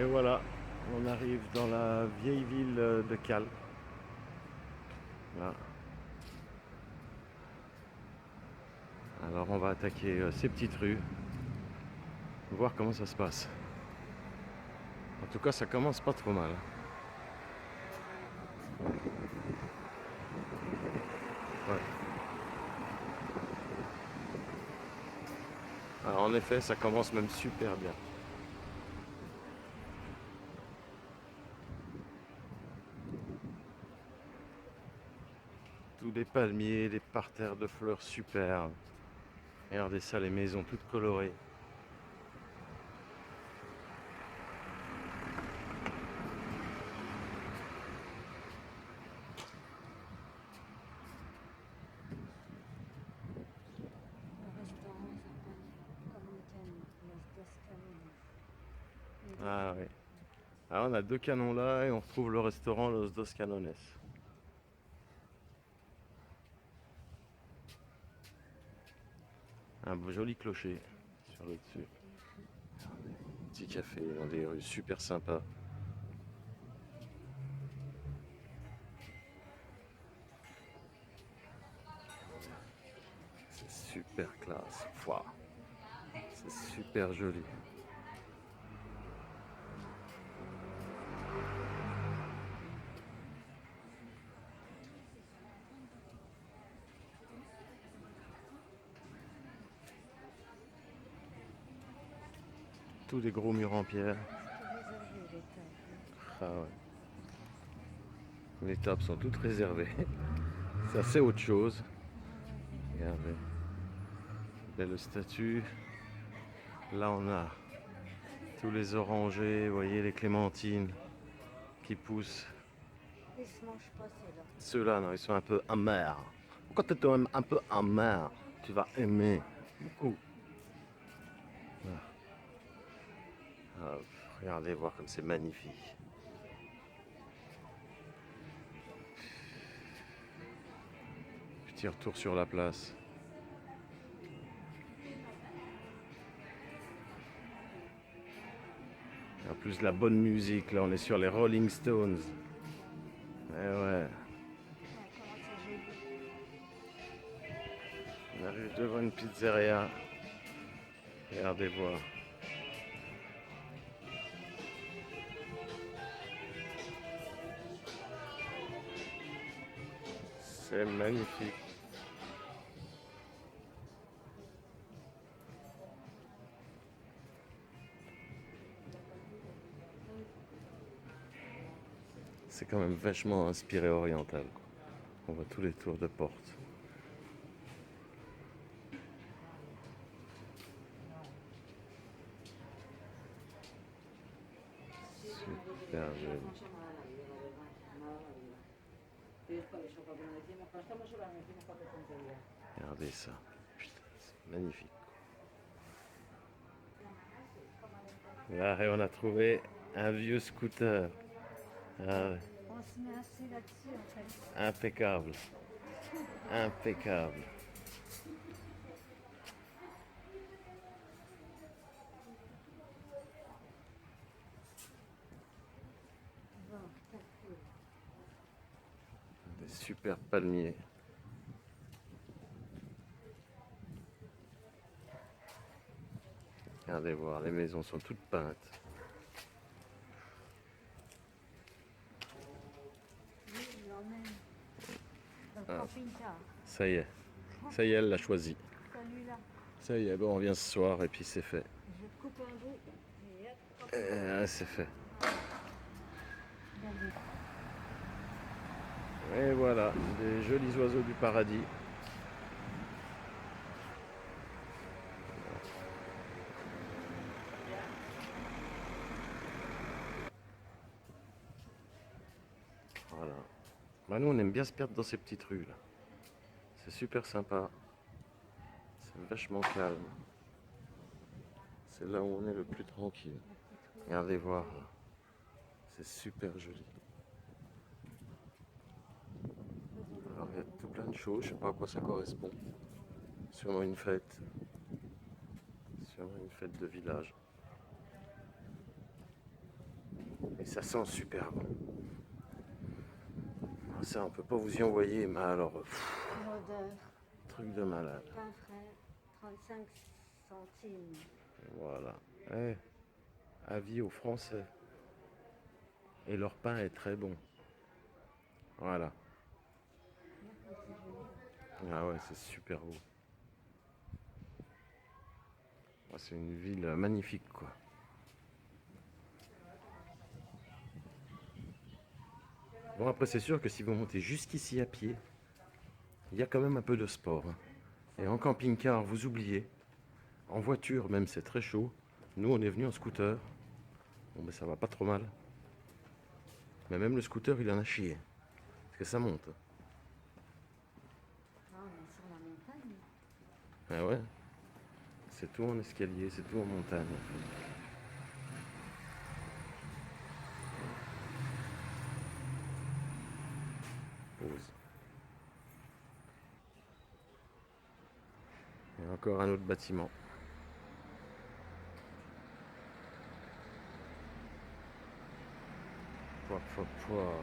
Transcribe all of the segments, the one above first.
Et voilà, on arrive dans la vieille ville de Cal. Là. Alors on va attaquer ces petites rues, voir comment ça se passe. En tout cas, ça commence pas trop mal. Ouais. Alors, en effet, ça commence même super bien. Tous les palmiers, les parterres de fleurs super. Regardez ça, les maisons toutes colorées. Le restaurant s'appelle comme le thème, Los Dos Canones. Ah oui. Alors on a deux canons là et on retrouve le restaurant Los Dos Canones. Un beau joli clocher sur le dessus. Petit café dans des rues super sympas. C'est super classe. Wow. C'est super joli. Tous des gros murs en pierre. C'est tout réservé, les tables. Ah ouais. Les tables sont toutes réservées. Ça c'est autre chose. Ah ouais, c'est beau. Regardez. Belle statue. Là on a tous les orangers, vous voyez les clémentines qui poussent. Ils se mangent pas, ceux-là. Ceux-là, non, ils sont un peu amers. Quand tu es un peu amer, tu vas aimer beaucoup. Ah, regardez voir comme c'est magnifique. Petit retour sur la place. En plus la bonne musique, là on est sur les Rolling Stones. Eh ouais, Oh, comment c'est joli. on arrive devant une pizzeria. Regardez voir. C'est magnifique. C'est quand même vachement inspiré oriental, quoi. On voit tous les tours de porte. Super joli. Regardez ça. Putain, c'est magnifique. Là, et on a trouvé un vieux scooter. Ah ouais, On se met assis là-dessus, en fait. impeccable. Impeccable. Bon, c'est cool. Des super palmiers. Regardez voir, les maisons sont toutes peintes. Lui, il l'emmène dans le Ah, camping-car. ça y est, elle l'a choisi. Celui-là. Ça y est, bon, on vient ce soir et puis c'est fait. Je coupe un bout et hop, C'est fait. regardez. Et voilà, des jolis oiseaux du paradis. Voilà. Bah, nous, on aime bien se perdre dans ces petites rues là. C'est super sympa. C'est vachement calme. C'est là où on est le plus tranquille. La petite rue. Regardez voir. C'est super joli. Alors il y a tout plein de choses, je sais pas à quoi ça correspond. Sûrement une fête. Sûrement une fête de village. Et ça sent super bon. Ça, on peut pas vous y envoyer, mais alors, L'odeur, truc de malade. pain frais, 35 centimes. Voilà. Eh, avis aux Français. Et leur pain est très bon. Voilà. Regarde comme c'est joli. Ah ouais, c'est super beau. Ah, c'est une ville magnifique, quoi. Bon, après, c'est sûr que si vous montez jusqu'ici à pied, il y a quand même un peu de sport, hein. Et en camping-car, vous oubliez. En voiture, même, c'est très chaud. Nous, on est venu en scooter. Bon, ben, ça va pas trop mal. Mais même le scooter, il en a chié. Parce que ça monte. Là, on est sur la montagne. Ah ouais. C'est tout en escalier, c'est tout en montagne. En fait. Pause. Et encore un autre bâtiment. Pouah, pouah, pouah.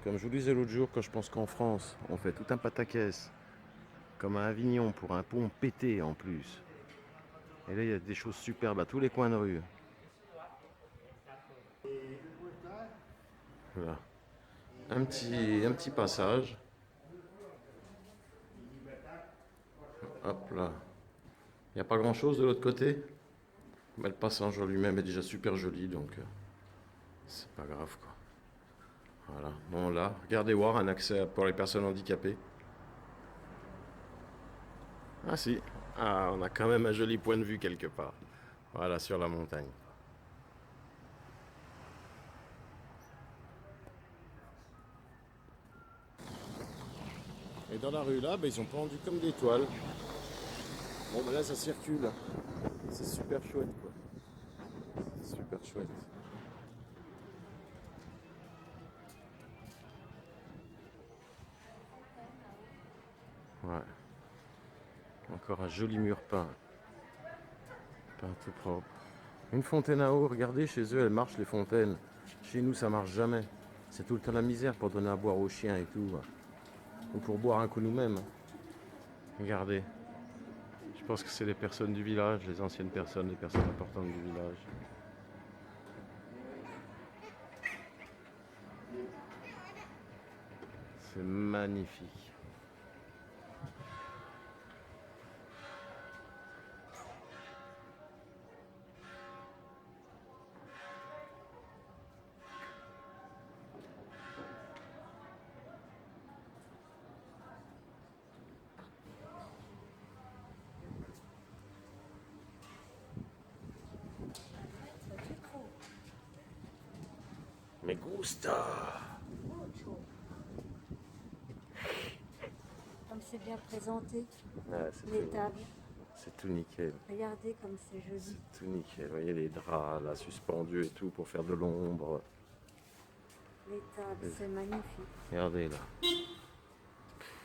Comme je vous disais l'autre jour, quand je pense qu'en France, on fait tout un pataquès, comme à Avignon, pour un pont pété en plus. Et là, il y a des choses superbes à tous les coins de rue. Voilà. Un petit passage. Hop là. Il n'y a pas grand chose de l'autre côté. Mais le passage en lui-même est déjà super joli, donc c'est pas grave quoi. Voilà. Bon là, regardez voir un accès pour les personnes handicapées. Ah si. Ah, on a quand même un joli point de vue quelque part. Voilà, sur la montagne. Et dans la rue là, ben, ils sont pendus comme des toiles. Bon ben là ça circule. C'est super chouette quoi. C'est super chouette. Ouais. Encore un joli mur peint. Peint tout propre. Une fontaine à eau, regardez, chez eux, elles marchent les fontaines. Chez nous, ça marche jamais. C'est tout le temps la misère pour donner à boire aux chiens et tout. Ou pour boire un coup nous-mêmes. Regardez. Je pense que c'est les personnes du village, les anciennes personnes, les personnes importantes du village. C'est magnifique. Ça, tu trouves Me gusta. mucho. Comme c'est bien présenté, Ouais, les tables. c'est tout nickel. Regardez comme c'est joli. C'est tout nickel. Vous voyez les draps là suspendus et tout pour faire de l'ombre. Les tables, c'est magnifique. Regardez là.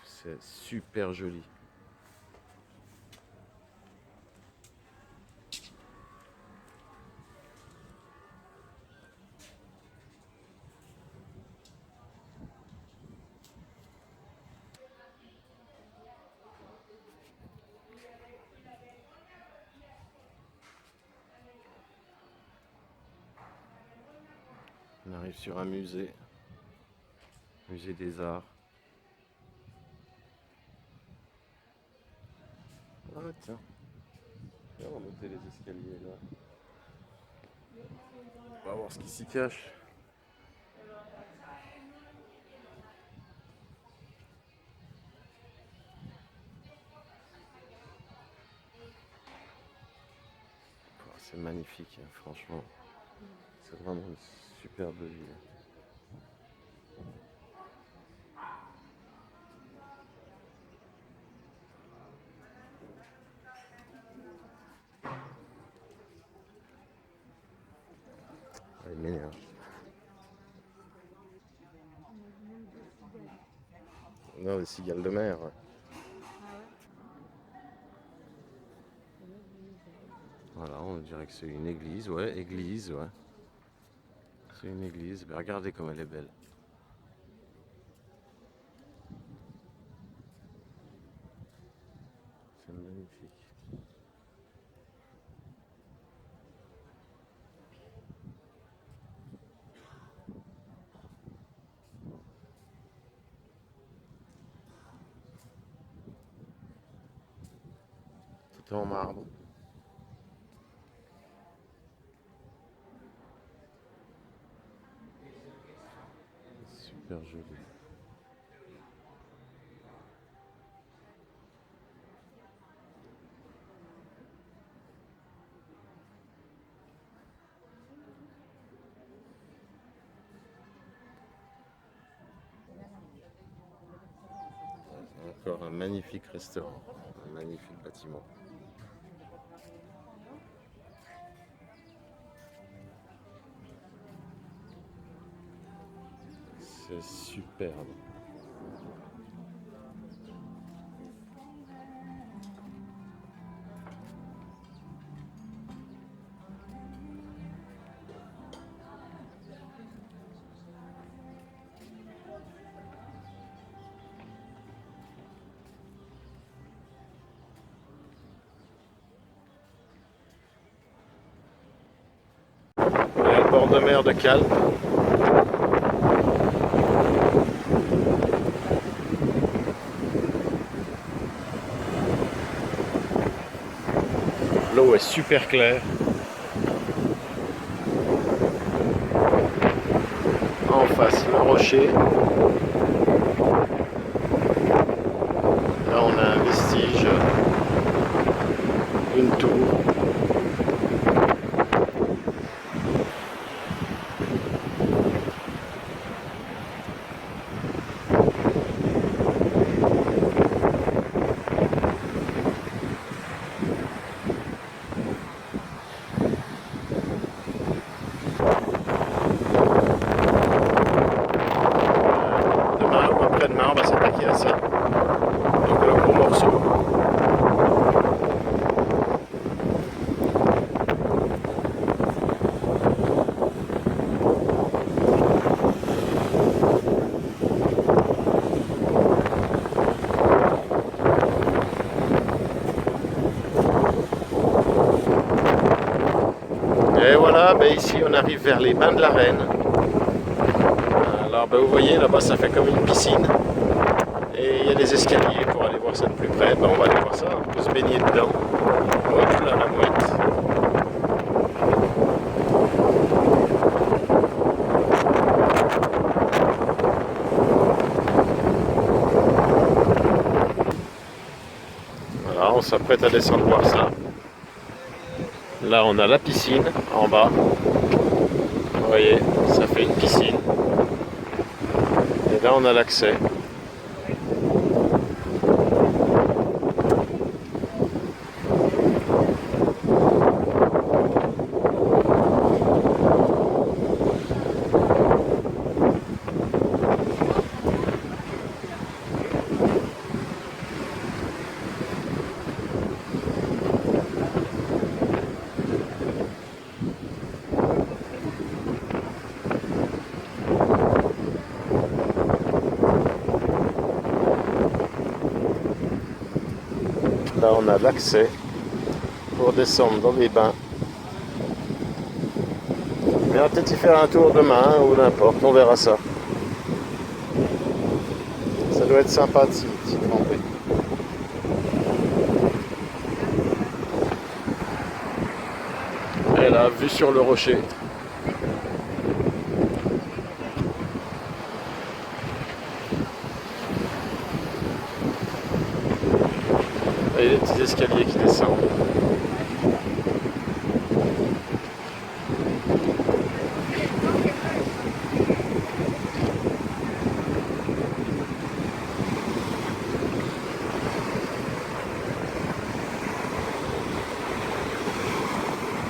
C'est super joli. On arrive sur un musée. Musée des Arts. Ah tiens. Tiens, on va monter les escaliers là. On va voir ce qui s'y cache. Oh, c'est magnifique, hein, franchement. C'est vraiment une superbe ville. Ah, il m'énerve. Non, les cigales de mer. Ah ouais. C'est mieux du musée. Voilà, on dirait que c'est une église, ouais, église, ouais. C'est une église, mais regardez comme elle est belle. C'est magnifique. Tout en marbre. Super joli. Encore un magnifique restaurant, un magnifique bâtiment. C'est superbe. On est à bord de mer de Calpe. L'eau est super claire. En face, le rocher. Là, on a un vestige d'une tour. Après-demain, on va s'attaquer à ça. Donc le gros morceau. Et voilà, ben ici on arrive vers les bains de la Reine. Alors ben vous voyez là-bas ça fait comme une piscine. Et il y a des escaliers pour aller voir ça de plus près. Ben, on va aller voir ça, on peut se baigner dedans. Hop là, la mouette. Voilà, on s'apprête à descendre voir ça. Là, on a la piscine en bas. Vous voyez, ça fait une piscine. Et là, on a l'accès. Là, on a l'accès pour descendre dans les bains. Mais on va peut-être y faire un tour demain ou n'importe, on verra ça. Ça doit être sympa de s'y tremper. Et là, vue sur le rocher. Et les petits escaliers qui descendent.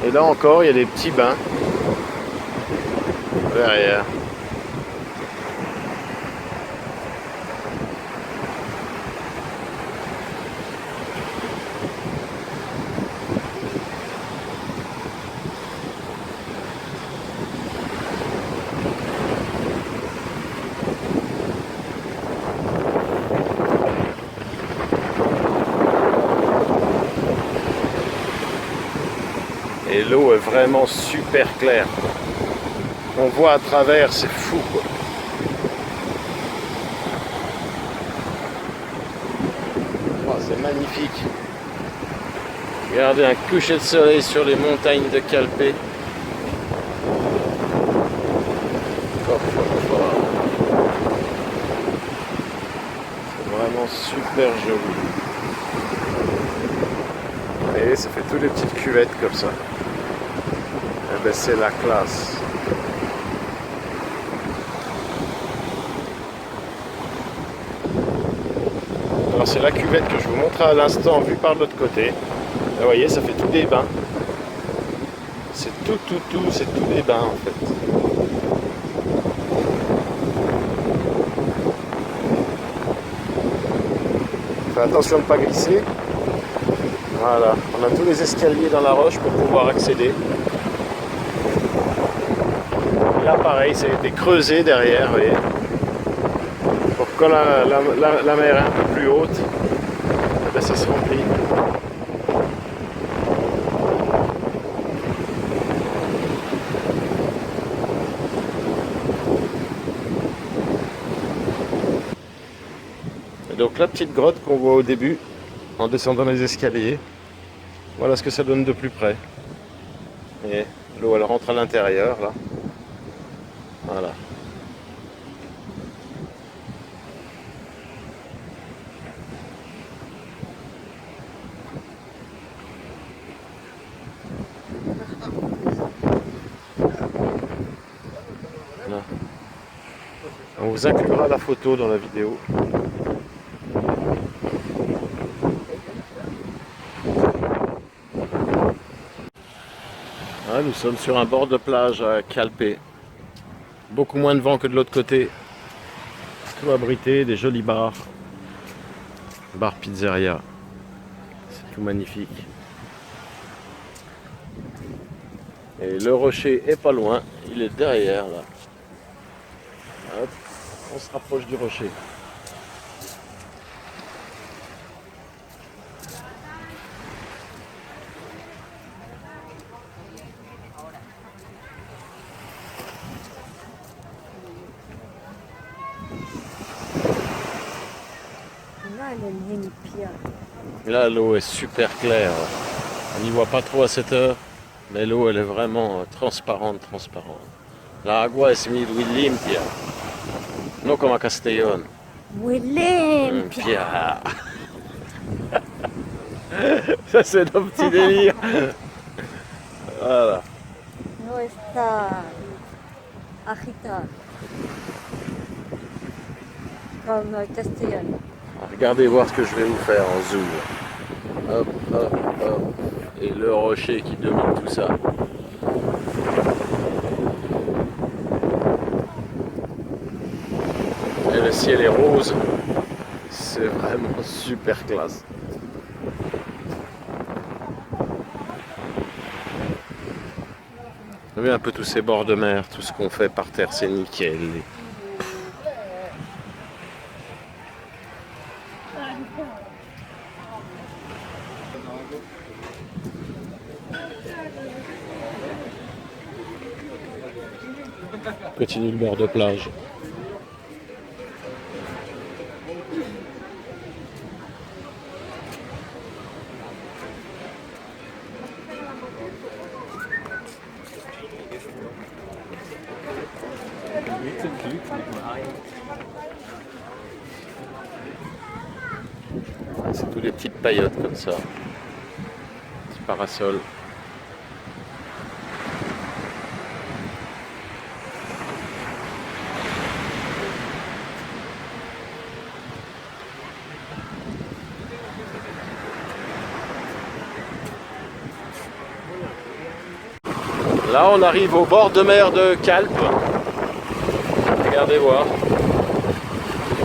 Et là encore, il y a des petits bains derrière. Et l'eau est vraiment super claire. On voit à travers, c'est fou quoi. Oh, c'est magnifique. Regardez un coucher de soleil sur les montagnes de Calpe. C'est vraiment super joli. Et ça fait toutes les petites cuvettes comme ça. Et ben c'est la classe. Alors c'est la cuvette que je vous montrais à l'instant vue par l'autre côté. Là, vous voyez, ça fait tout des bains. C'est c'est tout des bains en fait. Fais attention de ne pas glisser. Voilà, on a tous les escaliers dans la roche pour pouvoir accéder. Et là pareil, ça a été creusé derrière, vous voyez. Pour que quand la mer est un peu plus haute, ben, ça se remplit. Et donc la petite grotte qu'on voit au début, en descendant les escaliers, voilà ce que ça donne de plus près. Et l'eau elle rentre à l'intérieur là. Voilà. Là. On vous inclura la photo dans la vidéo. Ah, nous sommes sur un bord de plage à Calpe. Beaucoup moins de vent que de l'autre côté. Tout abrité, des jolis bars. Bar pizzeria. C'est tout magnifique. Et le rocher est pas loin. Il est derrière là. Hop, on se rapproche du rocher. Là, elle est limpia. Là, l'eau est super claire. On n'y voit pas trop à cette heure, mais l'eau, elle est vraiment transparente. La agua es muy limpia. No como a Castellón. Muy limpia. Limpia. Ça, c'est nos petits délires. Voilà. No está agitada. Comme castellano. Regardez voir ce que je vais vous faire en zoom. Hop, hop, hop. Et le rocher qui domine tout ça. Et le ciel est rose. C'est vraiment super classe. Vous voyez un peu tous ces bords de mer, tout ce qu'on fait par terre, c'est nickel. Continue le bord de plage. C'est tous des petites paillotes comme ça. Petit parasol. Là, on arrive au bord de mer de Calpe. Regardez voir.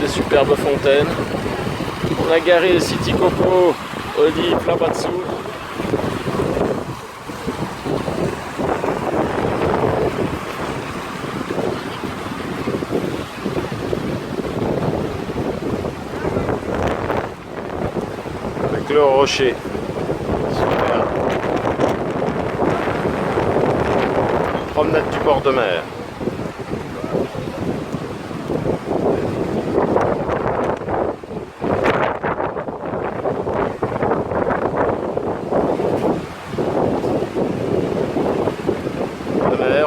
Des superbes fontaines. On a garé le City Coco, Olive, là-bas dessous. Avec le rocher. Super. promenade du bord de mer.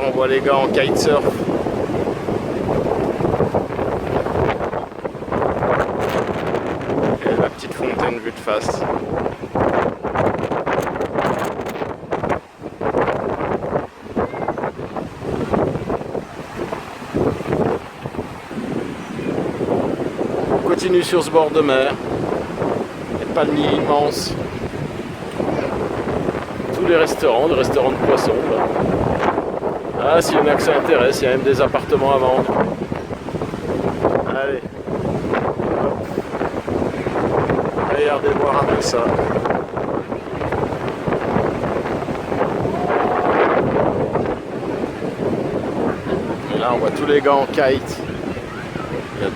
On voit les gars en kitesurf. Et la petite fontaine vue de face. On continue sur ce bord de mer. Les palmiers immenses. Tous les restaurants de poissons. Là. Ah, s'il y en a que ça intéresse, il y a même des appartements à vendre. Allez. Hop. Regardez voir un peu ça. Et là, on voit tous les gars en kite. Il y a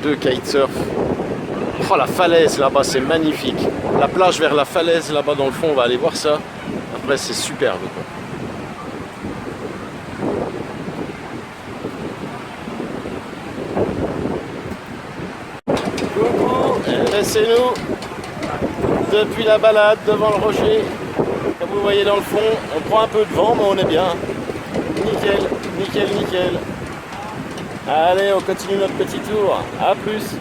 deux kitesurf. Oh, la falaise là-bas, c'est magnifique. La plage vers la falaise là-bas dans le fond, on va aller voir ça. Après, c'est superbe, quoi. Laissez-nous depuis la balade devant le rocher. Comme vous voyez dans le fond, on prend un peu de vent, mais on est bien. Nickel, nickel, nickel. Allez, on continue notre petit tour. A plus.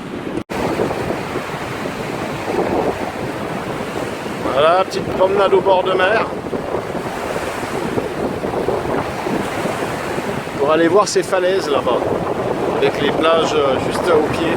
Voilà, petite promenade au bord de mer. Pour aller voir ces falaises là-bas. Avec les plages juste au pied.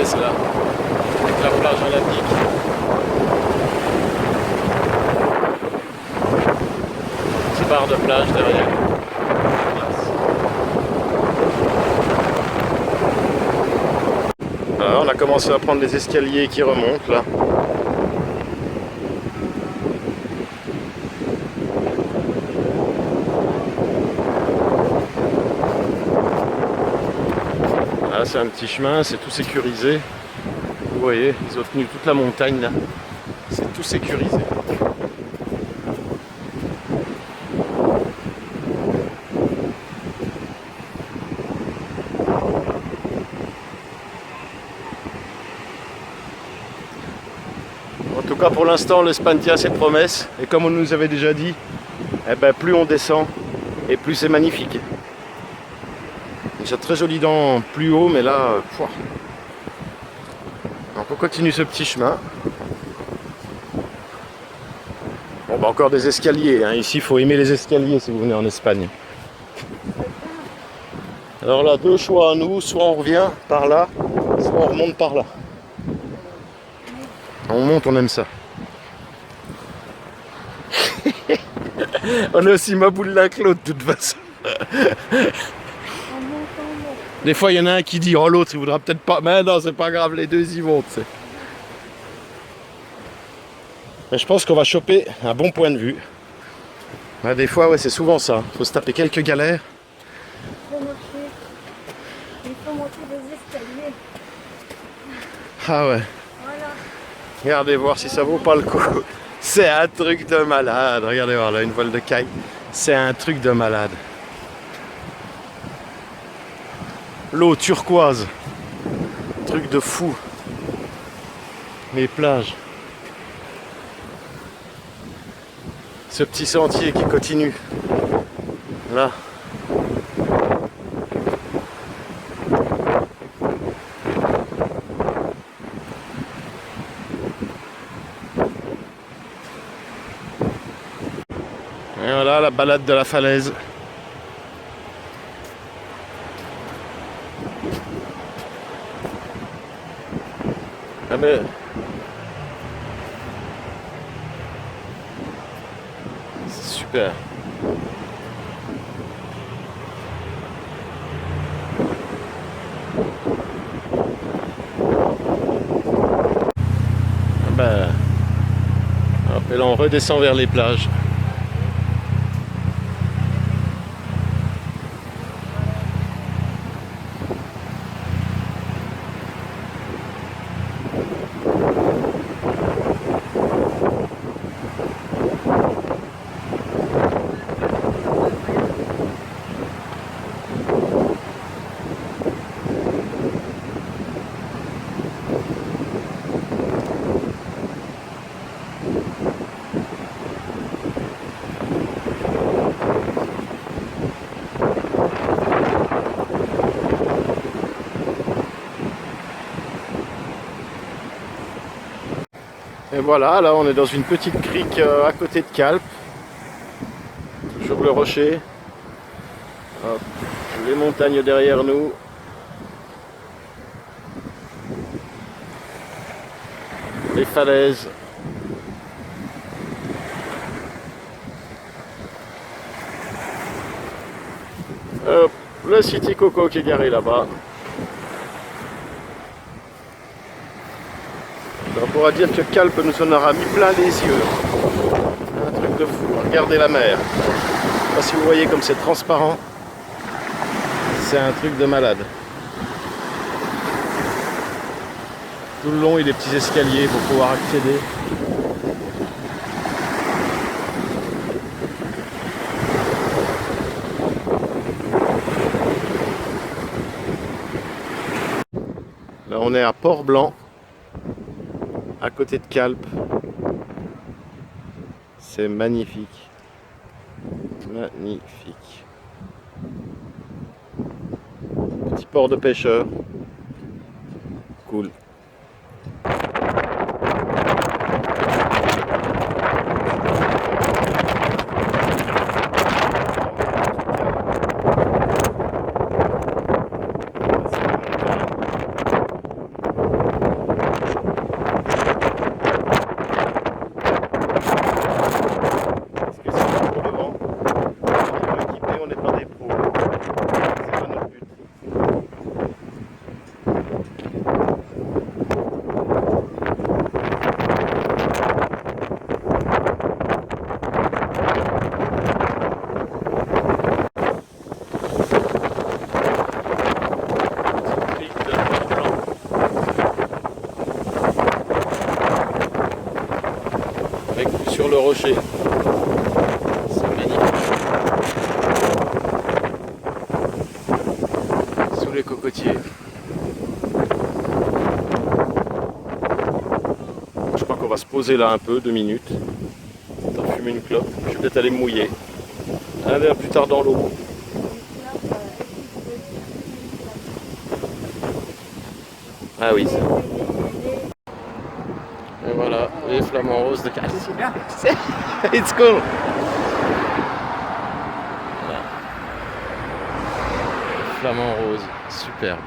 Là, avec la plage olympique. Petit bar de plage derrière. Alors, on a commencé à prendre les escaliers qui remontent là. C'est un petit chemin, c'est tout sécurisé. Vous voyez, ils ont tenu toute la montagne là. C'est tout sécurisé. En tout cas pour l'instant l'Espagne tient ses promesses. Et comme on nous avait déjà dit, eh ben, plus on descend et plus c'est magnifique. C'est très joli dans plus haut, mais là, donc on continue ce petit chemin. Bon, bah encore des escaliers. Hein. Ici, il faut aimer les escaliers si vous venez en Espagne. Alors là, deux choix à nous. Soit on revient par là, soit on remonte par là. On monte, on aime ça. On est aussi ma boule l'un que l'autre, de toute façon. Des fois, il y en a un qui dit « Oh, l'autre, il voudra peut-être pas... » Mais non, c'est pas grave, les deux, y vont, tu sais. Mais je pense qu'on va choper un bon point de vue. Ouais, des fois, ouais, c'est souvent ça. Il faut se taper quelques galères. Il faut marcher. Il faut monter des escaliers. Ah ouais. Voilà. Regardez voir si ça vaut pas le coup. C'est un truc de malade. Regardez voir là, une voile de kite. C'est un truc de malade. L'eau turquoise. Truc de fou. Les plages. Ce petit sentier qui continue. Là. la balade de la falaise. Ah mais... C'est super. Ah ben... Hop, et là on redescend vers les plages. Et voilà, là on est dans une petite crique à côté de Calpe. Toujours le rocher. Hop, les montagnes derrière nous. Les falaises. Hop, le City Coco qui est garé là-bas. On pourra dire que Calpe nous en aura mis plein les yeux. Un truc de fou. Regardez la mer. Je sais pas si vous voyez comme c'est transparent. C'est un truc de malade. Tout le long, il y a des petits escaliers pour pouvoir accéder. Là, on est à Port-Blanc, à côté de Calpe. C'est magnifique. Magnifique. Petit port de pêcheurs. Cool. Sur le rocher. C'est magnifique. Sous les cocotiers. Je crois qu'on va se poser là un peu, 2 minutes. On va fumer une clope. Je vais peut-être aller me mouiller. Allez, à plus tard dans l'eau. Ah oui. Et voilà, les flamants roses de Calpe. It's cool. Voilà. Flamants roses, superbe.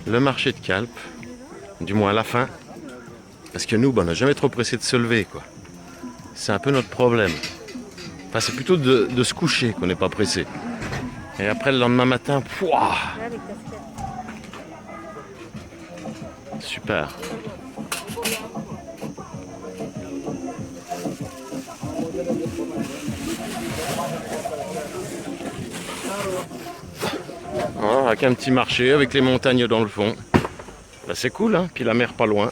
Le marché de Calpe, du moins à la fin. Parce que nous, on n'a jamais trop pressé de se lever, quoi. C'est un peu notre problème. Enfin, c'est plutôt de se coucher qu'on n'est pas pressé. Et après, le lendemain matin, pouah, super. Voilà, avec un petit marché, avec les montagnes dans le fond. Là, c'est cool, hein. Puis la mer pas loin.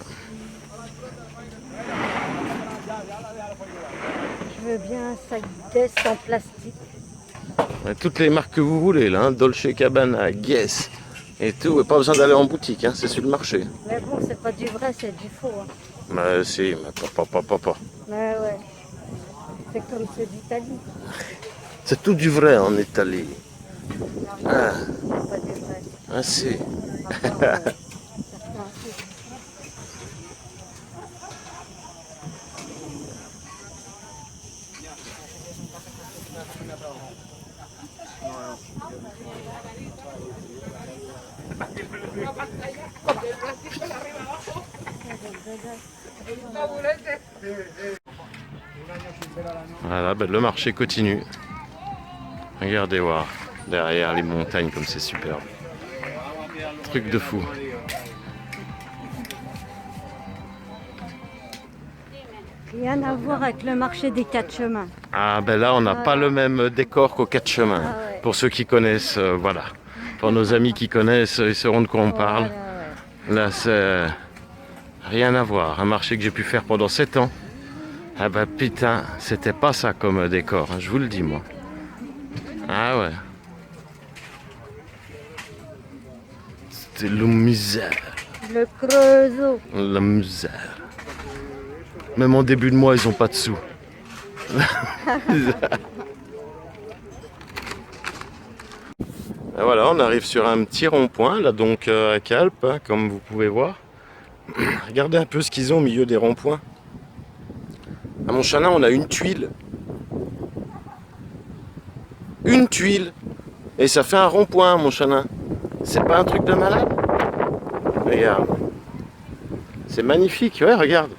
Je veux bien un sac d'ess en plastique. Toutes les marques que vous voulez, là, hein. Dolce Gabbana, Guess et tout. Et pas besoin d'aller en boutique, hein. C'est sur le marché. Mais bon, c'est pas du vrai, c'est du faux. Hein. Bah si, mais pas. Ouais, ouais. C'est comme ceux d'Italie. C'est tout du vrai en Italie. Ah, C'est pas du vrai. ah si. À part, certains trucs. Voilà, ben, le marché continue. Regardez voir, derrière les montagnes comme c'est superbe. Truc de fou. Rien à voir avec le marché des quatre chemins. Ah ben là on n'a pas le même décor qu'aux quatre chemins. Ah ouais. Pour ceux qui connaissent, voilà. Pour nos amis qui connaissent, ils sauront de quoi on parle. Voilà, ouais. Là c'est rien à voir. Un marché que j'ai pu faire pendant 7 ans. Ah bah putain, c'était pas ça comme décor, hein, je vous le dis moi. Ah ouais. C'était la misère. Le Creusot. La misère. Même en début de mois, ils ont pas de sous. Et voilà, on arrive sur un petit rond-point, là donc à Calpe, hein, comme vous pouvez voir. Regardez un peu ce qu'ils ont au milieu des ronds-points. À Montchanin, on a une tuile. Une tuile. Et ça fait un rond-point à Montchanin. C'est pas un truc de malade? Regarde. C'est magnifique, ouais, regarde.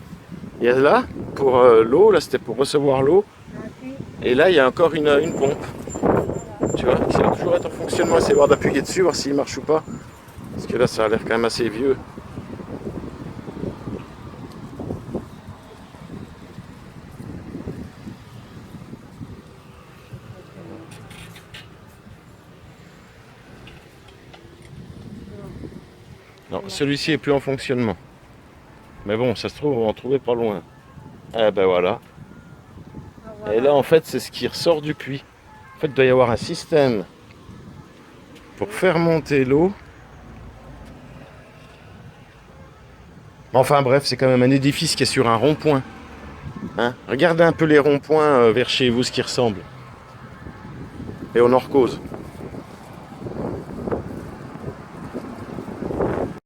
Il y a là, pour l'eau, là c'était pour recevoir l'eau. Et là, il y a encore une pompe. Tu vois, qui va toujours être en fonctionnement. Essayer de voir d'appuyer dessus, voir s'il marche ou pas. Parce que là, ça a l'air quand même assez vieux. Non, celui-ci est plus en fonctionnement. Mais bon, ça se trouve, on va en trouver pas loin. Eh ben voilà. Et là, en fait, c'est ce qui ressort du puits. En fait, il doit y avoir un système pour faire monter l'eau. Enfin bref, c'est quand même un édifice qui est sur un rond-point. Hein, regardez un peu les ronds-points vers chez vous, ce qui ressemble. Et on en recose.